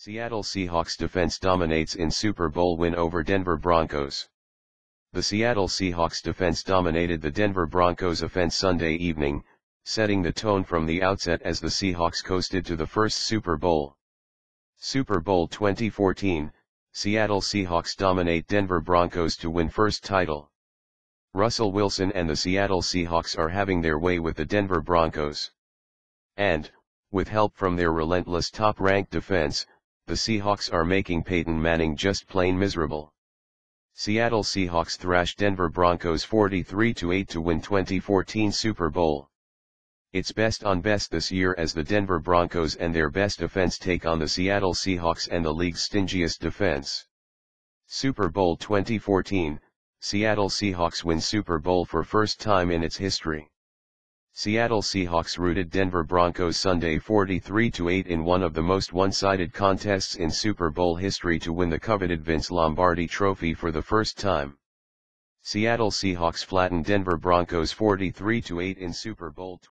Seattle Seahawks defense dominates in Super Bowl win over Denver Broncos. The Seattle Seahawks defense dominated the Denver Broncos offense Sunday evening, setting the tone from the outset as the Seahawks coasted to the first Super Bowl. Super Bowl 2014, Seattle Seahawks dominate Denver Broncos to win first title. Russell Wilson and the Seattle Seahawks are having their way with the Denver Broncos. And, with help from their relentless top-ranked defense, the Seahawks are making Peyton Manning just plain miserable. Seattle Seahawks thrashed Denver Broncos 43-8 to win 2014 Super Bowl. It's best on best this year as the Denver Broncos and their best offense take on the Seattle Seahawks and the league's stingiest defense. Super Bowl 2014, Seattle Seahawks win Super Bowl for first time in its history. Seattle Seahawks routed Denver Broncos Sunday 43-8 in one of the most one-sided contests in Super Bowl history to win the coveted Vince Lombardi Trophy for the first time. Seattle Seahawks flattened Denver Broncos 43-8 in Super Bowl